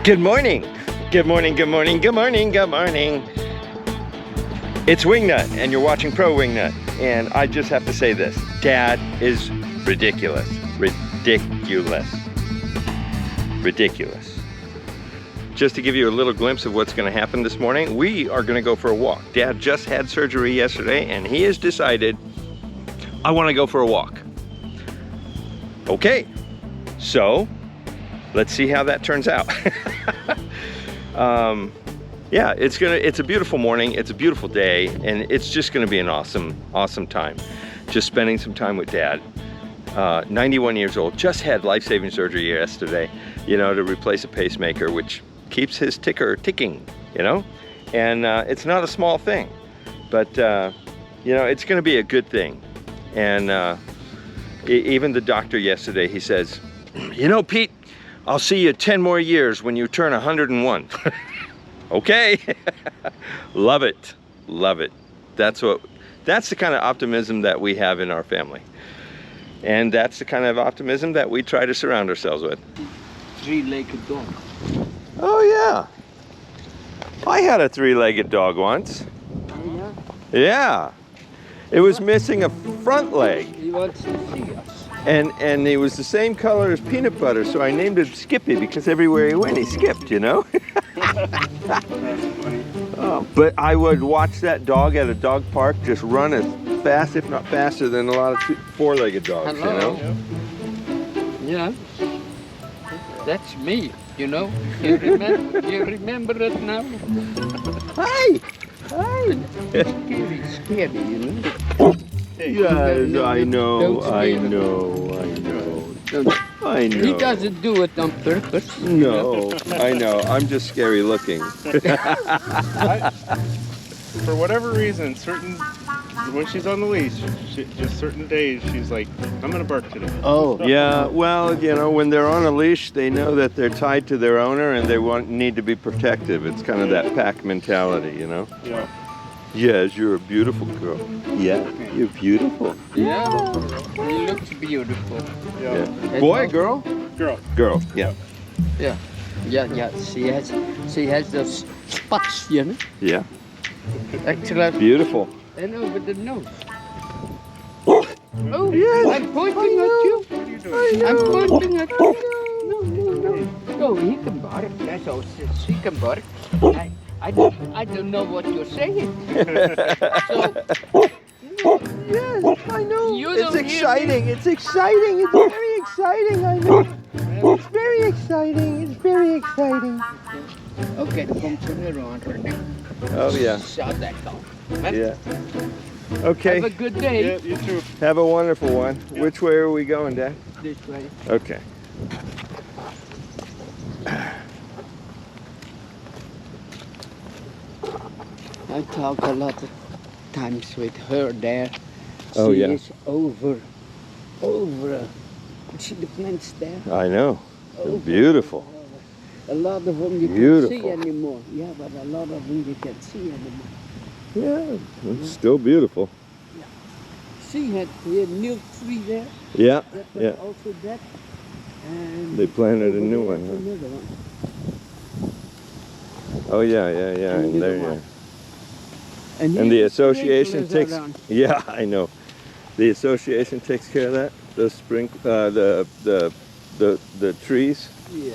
Good morning. Good morning, good morning, good morning, good morning. It's Wingnut and you're watching Pro Wingnut. And I just have to say this, Dad is ridiculous. Ridiculous. Ridiculous. Just to give you a little glimpse of what's gonna happen this morning, we are gonna go for a walk. Dad just had surgery yesterday and he has decided, I wanna go for a walk. Okay, so let's see how that turns out. Yeah, it's a beautiful morning, it's a beautiful day, and it's just gonna be an awesome time. Just spending some time with Dad. 91 years old, just had life-saving surgery yesterday, you know, to replace a pacemaker, which keeps his ticker ticking, you know? And it's not a small thing, but you know, it's gonna be a good thing. And even the doctor yesterday, he says, you know, Pete, I'll see you 10 more years when you turn 101. Okay. Love it. Love it. That's the kind of optimism that we have in our family. And that's the kind of optimism that we try to surround ourselves with. Three-legged dog. Oh yeah. I had a three-legged dog once. Yeah. Yeah. It was missing a front leg. He wants to see us. And he was the same color as peanut butter, so I named him Skippy because everywhere he went, he skipped, you know? Oh, but I would watch that dog at a dog park just run as fast, if not faster, than a lot of four-legged dogs, Hello. you know? Yeah. That's me, you know? You remember it now? Hi! Hi! Scary, you know? Yes, I know, Don't I scare him. know. I know. He doesn't do it on purpose. No, I know. I'm just scary looking. For whatever reason, when she's on the leash, just certain days, she's like, I'm gonna bark today. Oh. Yeah, well, you know, when they're on a leash, they know that they're tied to their owner and they need to be protective. It's kind of that pack mentality, you know? Yeah. Yes, you're a beautiful girl. Yeah, you're beautiful. Yeah. He looks beautiful. Yeah. And Boy, also- girl? Girl. Girl, yeah. Yeah. Yeah. She has those spots, you know? Yeah, Actually, beautiful. and over the nose. Oh, Oh, I'm pointing at you. What are you doing? I'm pointing at you. No. No, he can bark. That's all. He can bark. I don't know what you're saying. So, yes, I know. You It's don't hear exciting. It's exciting. It's very exciting. I know. It's very exciting. It's very exciting. okay, dan komt ze weer rond. Oh, yeah. Shut that down. Yeah. Okay. Have a good day. Yeah, you too. Have a wonderful one. Which way are we going, Dad? This way. Okay. I talk a lot of times with her there. Oh, she yeah. is over. See the plants there? I know. They're Over. beautiful. A lot of them you Beautiful. can't see anymore. Yeah, but a lot of them you can't see anymore. Yeah, it's still beautiful. She had a new tree there. Yeah, That was yeah. also that. And They planted a new over one, there huh? was another one. Oh, yeah. And And the there, other yeah. one. And And here the the association sprinklers takes. are on. Yeah, I know. The association takes care of that. The the trees. Yeah,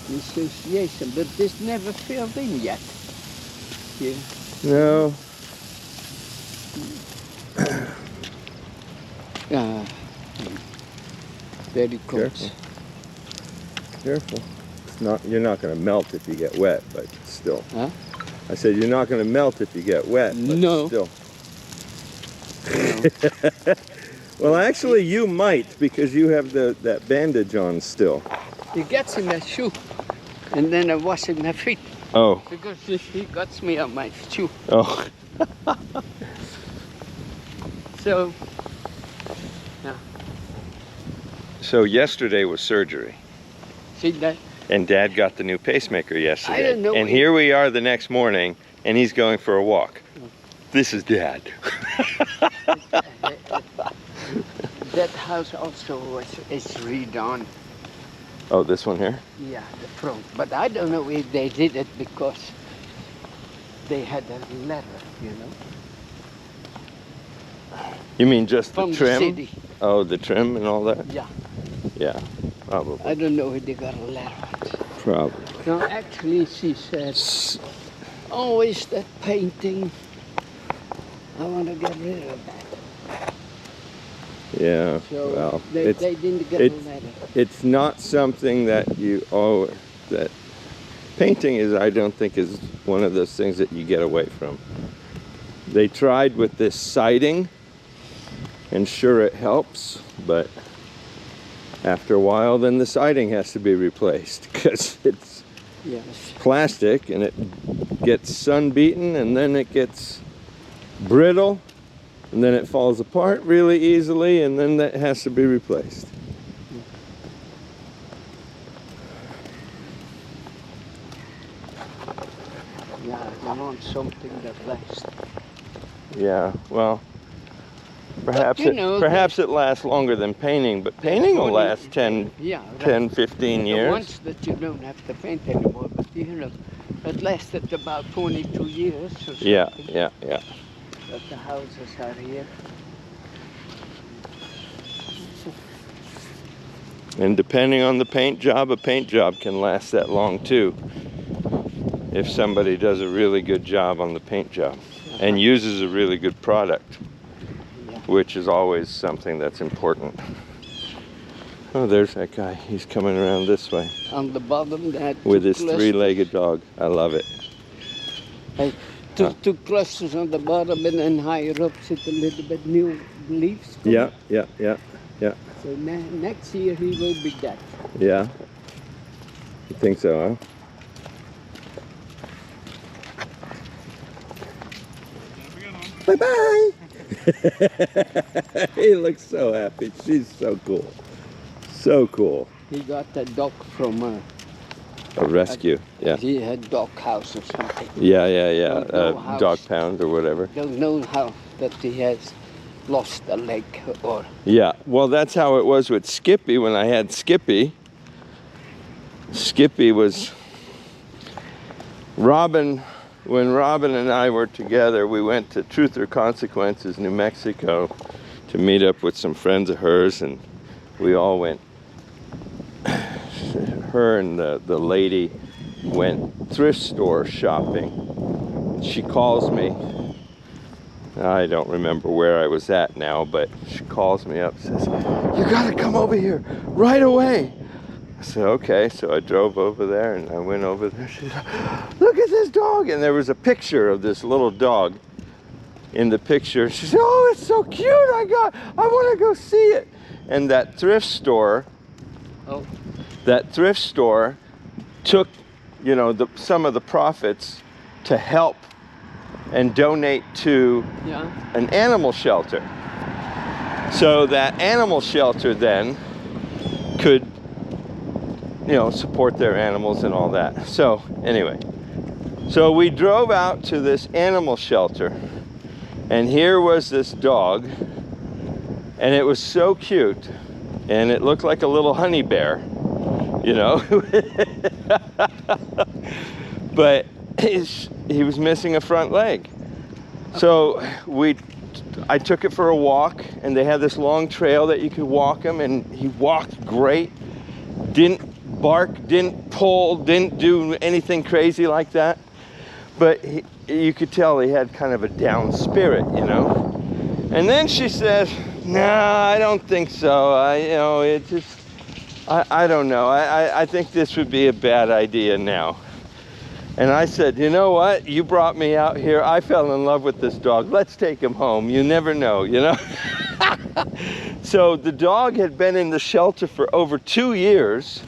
the association, but this never filled in yet. Yeah. No. Very cold. Careful. Careful. It's not. You're not going to melt if you get wet, but still. Huh? I said you're not going to melt if you get wet, but No. still. Well, actually, you might because you have that bandage on still. He gets in my shoe, and then I wash in my feet Oh. because he got me on my shoe. Oh. So, So yesterday was surgery, see that? and Dad got the new pacemaker yesterday. I didn't know And he- here we are the next morning, and he's going for a walk. This is Dad. That house also is redone. Oh, this one here? Yeah, the front. But I don't know if they did it because they had a letter, you know, You mean just from the the trim? city. Oh, the trim and all that? Yeah, Yeah, probably. I don't know if they got a letter. Probably. No, actually, she said, oh, is that painting? I want to get rid of that. Yeah, So well, they didn't get a it's- letter. it's not something that you owe, that painting is, I don't think, is one of those things that you get away from. They tried with this siding, and sure it helps, but after a while then the siding has to be replaced because it's Yes. plastic and it gets sun beaten and then it gets brittle and then it falls apart really easily and then that has to be replaced. Yeah, you want something that lasts. Yeah, well, perhaps you know, perhaps it lasts longer than painting, but painting will 20 last 10, Yeah, 10, 15 the years. ones that you don't have to paint anymore, but you know, it lasted about 22 years or something. Yeah. But the houses are here. And depending on the paint job, a paint job can last that long too. If somebody does a really good job on the paint job and uses a really good product, Yeah. which is always something that's important. Oh, there's that guy. He's coming around this way On the bottom, that with two his clusters- three-legged dog. I love it. two clusters on the bottom, and then higher up sit a little bit new leaves. Yeah. So next year he will be that. Yeah. You think so, huh? Bye-bye. He looks so happy. She's so cool. So cool. He got that dog from A rescue. Yeah. he had dog house or something. Yeah. Don't know how- Dog pound or whatever. Don't know how that he has lost a leg or Yeah. Well, that's how it was with Skippy when I had Skippy. Skippy was Robin. When Robin and I were together, we went to Truth or Consequences, New Mexico, to meet up with some friends of hers, and we all went. Her and the lady went thrift store shopping. She calls me. I don't remember where I was at now, but she calls me up, says, "You gotta come over here right away." I said, okay. So I drove over there and I went over there. She said, "Look at this dog." And there was a picture of this little dog in the picture. She said, "Oh, it's so cute. I want to go see it." And that thrift store, oh took, you know, some of the profits to help and donate to yeah. an animal shelter. So that animal shelter then could, you know, support their animals and all that. So anyway, so we drove out to this animal shelter and here was this dog and it was so cute and it looked like a little honey bear, you know. But he was missing a front leg. So I took it for a walk and they had this long trail that you could walk him and he walked great. Didn't bark, didn't pull, didn't do anything crazy like that. But you could tell he had kind of a down spirit, you know. And then she said, "Nah, I don't think so. I don't know. I think this would be a bad idea now." And I said, "You know what? You brought me out here. I fell in love with this dog. Let's take him home. You never know, you know?" So the dog had been in the shelter for over 2 years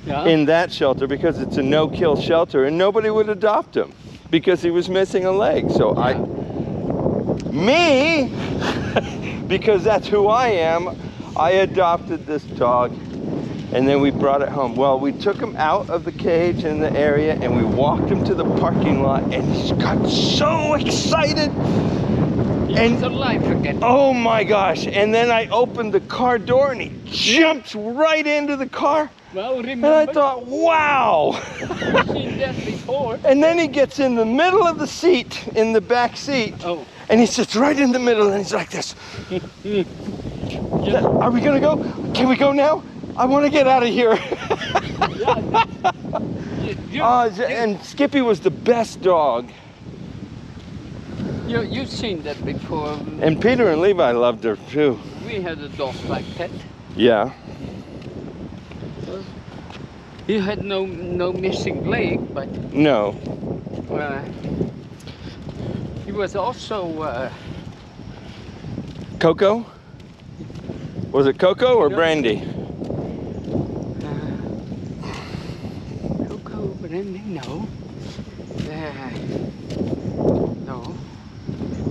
Yeah. in that shelter because it's a no-kill shelter and nobody would adopt him because he was missing a leg. So me, because that's who I am, I adopted this dog. And then we brought it home. Well, we took him out of the cage in the area and we walked him to the parking lot and he got so excited. He's alive again. Oh my gosh. And then I opened the car door and he jumped right into the car. Well, And I remember, thought, wow. you've seen that before. And then he gets in the middle of the seat, in the back seat, Oh, and he sits right in the middle and he's like this. Are we gonna go? Can we go now? I want to get out of here. And Skippy was the best dog. You've seen that before. And Peter and Levi loved her too. We had a dog like that. Yeah. He had no missing leg, but No. he was also Coco? Was it Coco or No. Brandy? Coco, Brandy, no. No.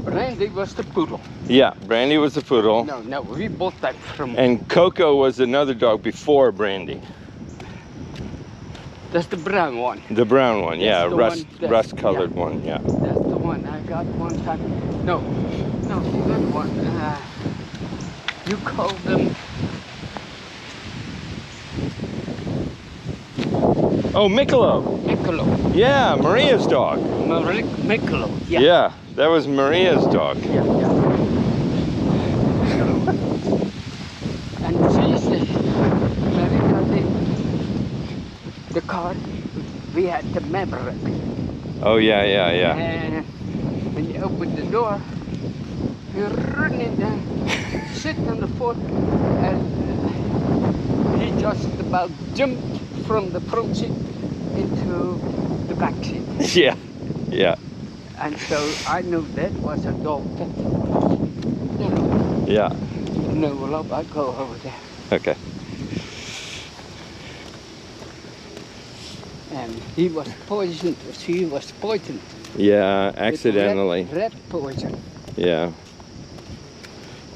Brandy was the poodle. Yeah, Brandy was the poodle. No, we bought that from. And Coco was another dog before Brandy. That's the brown one. The brown one, yeah, That's the rust one that- rust colored one, yeah. That's the one I got one time. No, the other one. You call them. Oh, Miccolo. Miccolo. Yeah, Maria's dog. Miccolo. Yeah. Yeah, that was Maria's dog. Yeah. And she's the car. We had the Maverick. Oh, yeah. And when you open the door, you run in there, sit on the foot, and he just about jumped from the front seat into the back seat. Yeah. And so I knew that was a dog that, Yeah. well, I go over there. Okay. And he was poisoned, she was poisoned. Yeah, with accidentally. Red poison. Yeah.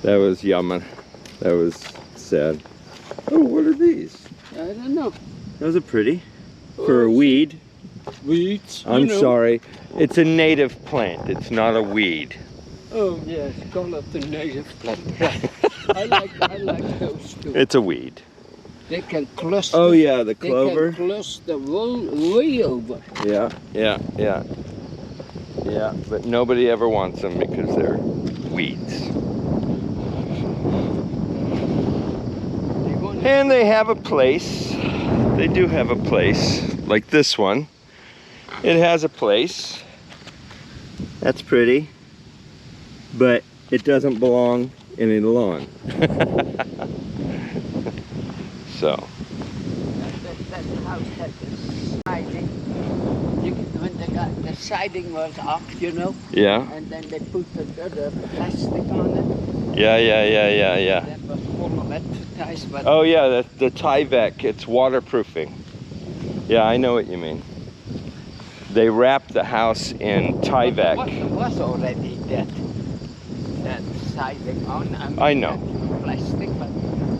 That was yummy. That was sad. Oh, what are these? I don't know. Those are pretty. For a weed. Weeds. I'm sorry. It's a native plant. It's not a weed. Oh yes, call it the native plant. Right. I like those too. It's a weed. They can cluster. Oh yeah, the They clover. can cluster way over. Yeah. Yeah, but nobody ever wants them because they're weeds. And they have a place. They do have a place, like this one. It has a place. That's pretty. But it doesn't belong in a lawn. So. That house had the siding. When the siding was off, Yeah. and then they put the plastic on it. Yeah. That was full of advertisement. Oh yeah, the Tyvek, it's waterproofing. Yeah, I know what you mean. They wrapped the house in Tyvek. What was already that siding on? I know. that Plastic, but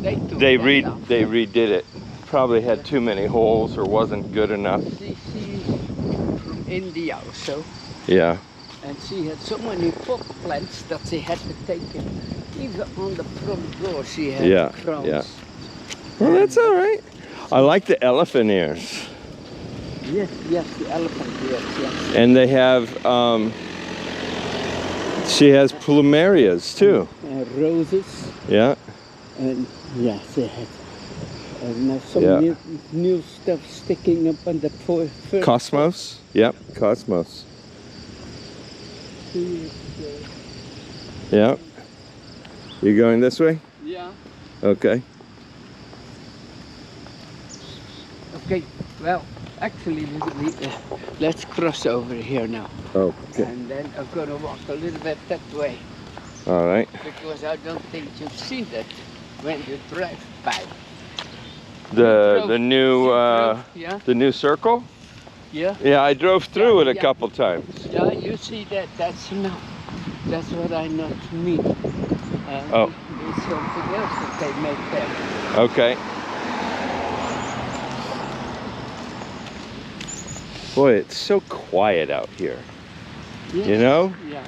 they took They that off. redid it. Probably had too many holes or wasn't good enough. She's from India also, Yeah. and she had so many pot plants that she had to take it. Even on the front door she had Yeah, crowns. yeah. Well, that's all right. I like the elephant ears. Yes, the elephant ears, yes. And they have, she has plumerias too. Roses, Yeah. and yes, they had. And some Yeah. new stuff sticking up on the first. Cosmos? Yep, Cosmos. Yeah. You going this way? Yeah. Okay. Okay. Well, actually, let's cross over here now, Okay. and then I'm gonna walk a little bit that way All right. because I don't think you've seen that when you drive by. The new Yeah. the new circle? Yeah. Yeah, I drove through it a Yeah. couple times. Yeah. You see that? That's enough. That's what I not mean. Oh. There's something else that they make there. Okay. Boy, it's so quiet out here. Yes. You know? Yeah.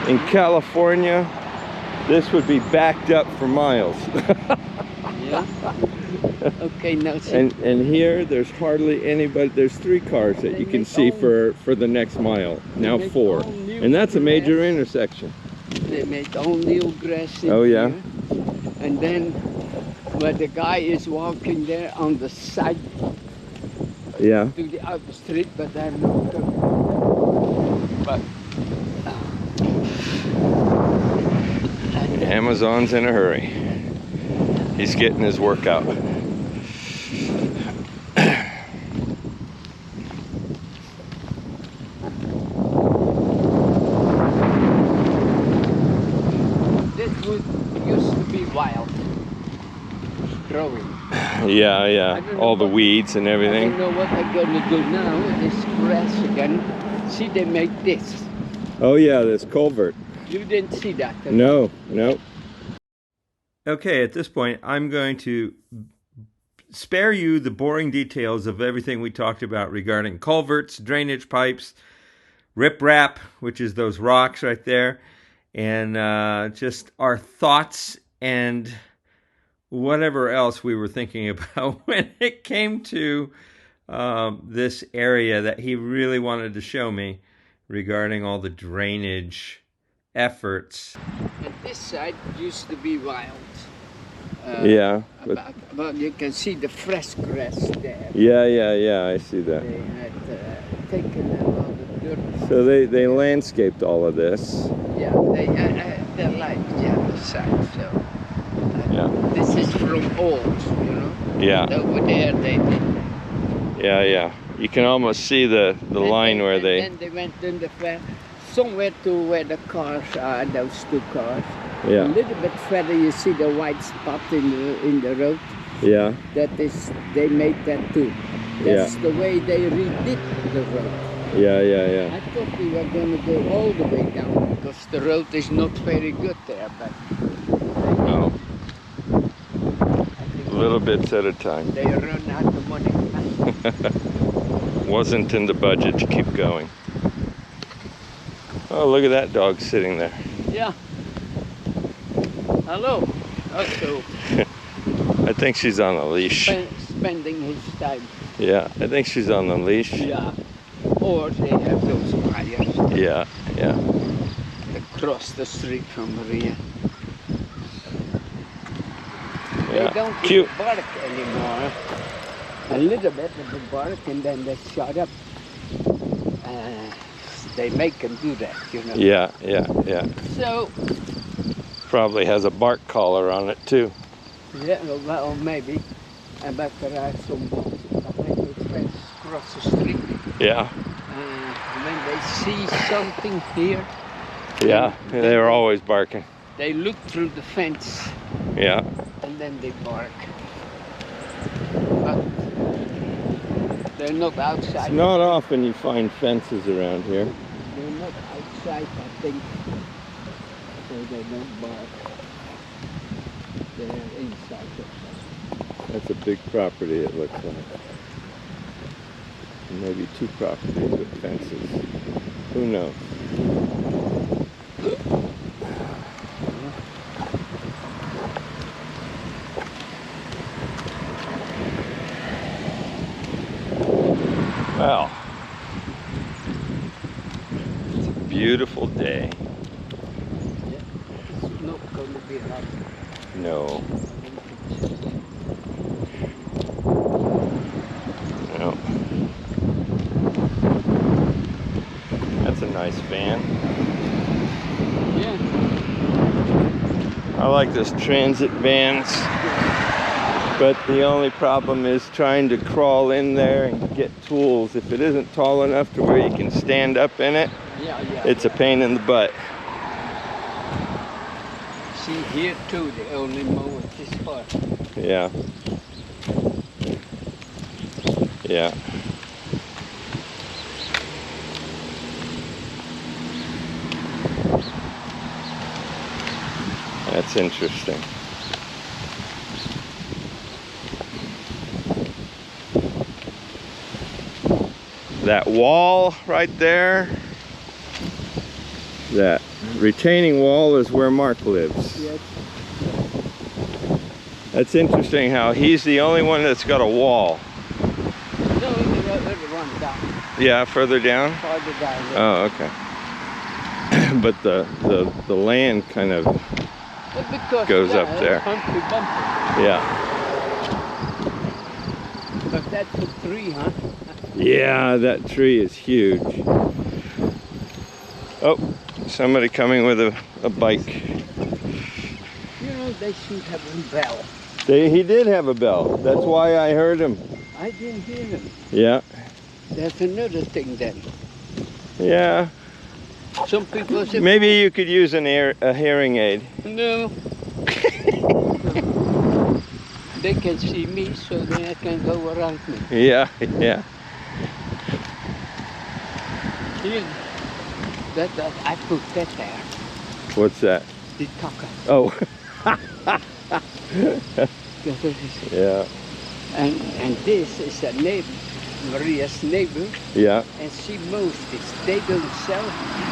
In California, this would be backed up for miles. Yeah. Okay, now see. And here there's hardly anybody. There's 3 cars that They you can make see all- for the next mile. Now make 4. all new And that's a major grass. intersection. They made all new grass in Oh, yeah? here. And then where the guy is walking there on the side Yeah. to the other street, but I'm not going. But Amazon's in a hurry. He's getting his workout. this wood used to be wild, growing. Yeah, I yeah. don't know All the what- weeds and I everything. don't know what they're gonna do now. This grass again. See, they make this. Oh yeah, this culvert. You didn't see that. huh? No, no. Okay, at this point, I'm going to spare you the boring details of everything we talked about regarding culverts, drainage pipes, riprap, which is those rocks right there, and just our thoughts and whatever else we were thinking about when it came to this area that he really wanted to show me regarding all the drainage efforts. And this side used to be wild. Yeah, but But you can see the fresh grass there. yeah, I see that. They had taken a lot of dirt. So they landscaped all of this. Yeah, they're like the other side. So Yeah. this is from old, you know. Yeah, Over there they did. yeah. You can almost see the line where they. Then they went in the fair, somewhere to where the cars are. Those 2 cars. A Yeah, little bit further, you see the white spot in the road. yeah, That is, they made that too. That's the way they redid the road. yeah. I thought we were going to go all the way down because the road is not very good there, but No, I think little bits at a time. they run out of money. Wasn't in the budget to keep going. Oh, look at that dog sitting there. Yeah. Hello. Also I think she's on a leash. spending his time. Yeah, I think she's on the leash. Yeah. Or they have those wires Yeah. across the street from Maria. They Yeah. don't Cute. even bark anymore. A little bit of a bark and then they shut up. They make them do that, you know. Yeah. So, Probably has a bark collar on it too. yeah, well, maybe. But there are some walls behind the fence across the street. Yeah. When they see something here, Yeah. They're always barking. they look through the fence Yeah. and then they bark. But they're not It's outside. not often you find fences around here. They're not outside, I think. So they don't bark. They're inside. That's a big property, it looks like. Maybe 2 properties with fences. Who knows? Well, it's a beautiful day. Yeah. It's not going to be hot. No. No. That's a nice van. Yeah. I like those transit vans, but the only problem is trying to crawl in there and get tools. If it isn't tall enough to where you can stand up in it, Yeah. it's a pain in the butt. See here too, they only mow it this far. Yeah. Yeah. That's interesting. That wall right there, that retaining wall is where Mark lives. Yes. That's interesting how he's the only one that's got a wall. No, the other one down, Yeah, further down? farther down. Oh, okay. But the land kind of, Because goes up that's there. Humpty Bumpy. yeah. But that's a tree, huh? Yeah, that tree is huge. Oh, somebody coming with a bike. You know, they should have a bell. He did have a bell. That's why I heard him. I didn't hear them. Yeah. That's another thing then. Yeah. Some people say, Maybe you could use a hearing aid. no. They can see me, so they can go around me. Yeah, yeah. Here, that I put that there. What's that? The tucker. Oh. yeah, And this is a neighbor, Maria's neighbor, yeah. and she mows this. They don't sell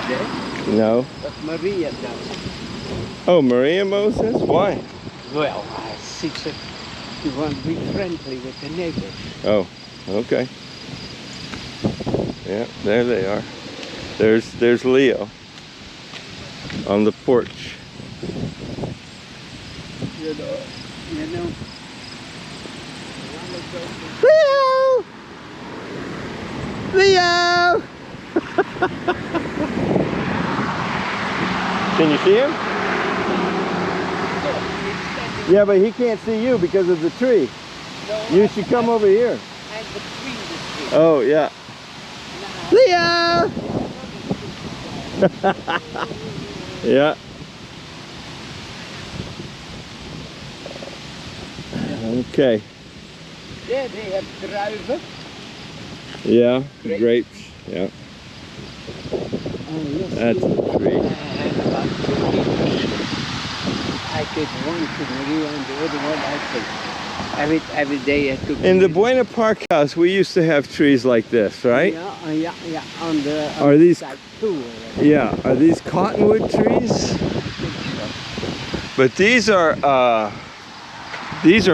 there, No. but Maria does. Oh, Maria mows this? Why? Well, she said she wants to be friendly with the neighbors. Oh, okay. Yeah, there they are. There's Leo on the porch. You know. Leo! Leo! Can you see him? Yeah, but he can't see you because of the tree. You should come over here. And between the trees. Oh, yeah. Leo! yeah. Okay. Yeah, they have druiven. Yeah, Grapes. grapes. Yeah, that's the tree. About 2 meters. I take one to Maria and the other one I take. Every day I took. In the Buena Park house, we used to have trees like this, right? Yeah. On the Are these- side too. Yeah. Are these cottonwood trees? But these are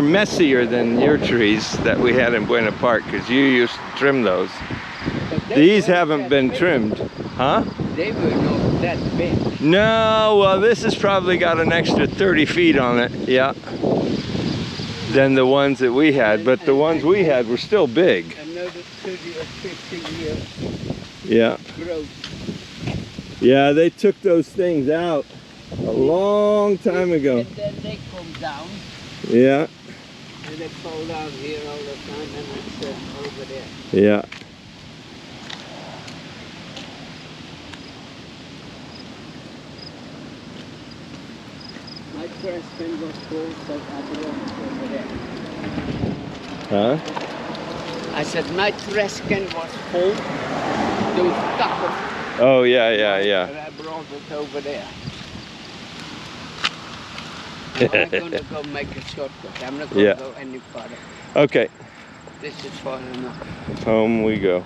messier than your trees that we had in Buena Park because you used to trim those. But they These weren't haven't that been big. trimmed, huh? They were not that big. No, well, this has probably got an extra 30 feet on it, yeah, than the ones that we had. But the ones we had were still big. Another 30 or 50 years Yeah. growth. Yeah, they took those things out a long time ago. And then they come down. Yeah, And they fall down here all the time, and it's over there. yeah. My trash can was full, so I brought it over there. Huh? I said my trash can was full, those tuckers, Oh, yeah, yeah, yeah. and I brought it over there. I'm gonna go make a shortcut. I'm not gonna Yeah. go any further. Okay, This is far enough. home we go.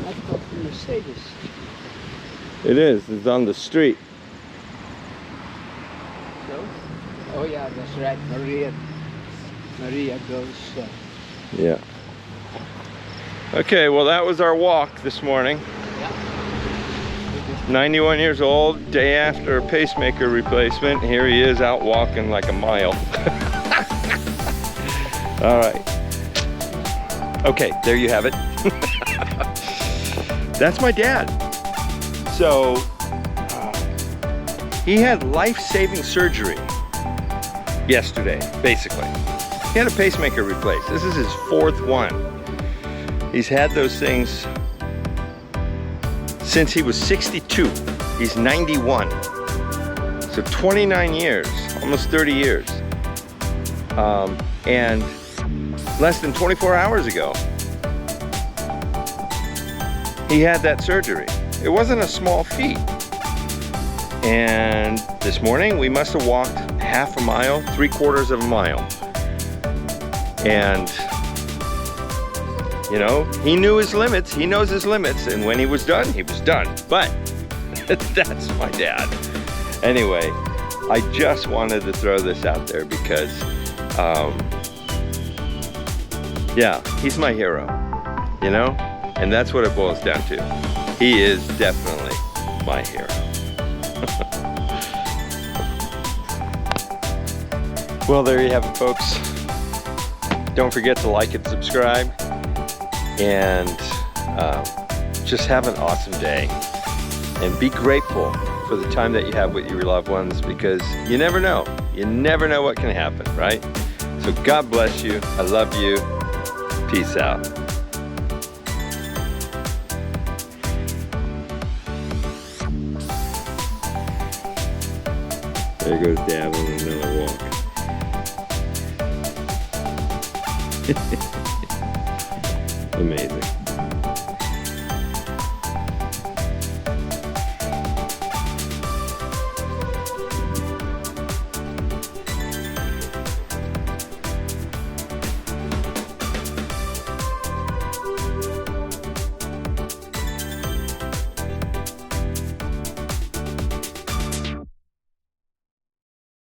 I thought Mercedes. It is, it's on the street. So? Oh yeah, that's right. Maria goes. Yeah. Okay, well, that was our walk this morning. Yeah. 91 years old, day after a pacemaker replacement. Here he is out walking like a mile. All right. Okay, there you have it. That's my dad. So, he had life-saving surgery yesterday, basically. He had a pacemaker replaced. This is his 4th one. He's had those things since he was 62. He's 91. So 29 years, almost 30 years. And less than 24 hours ago, he had that surgery. It wasn't a small feat. And this morning, we must have walked half a mile, 3/4 of a mile. And you know, he knew his limits, he knows his limits, and when he was done, he was done. But That's my dad. Anyway, I just wanted to throw this out there because, yeah, he's my hero, you know? And that's what it boils down to. He is definitely my hero. Well, there you have it, folks. Don't forget to like and subscribe, and just have an awesome day. And be grateful for the time that you have with your loved ones, because you never know. You never know what can happen, right? So God bless you. I love you. Peace out. There goes Dad on another walk. Amazing.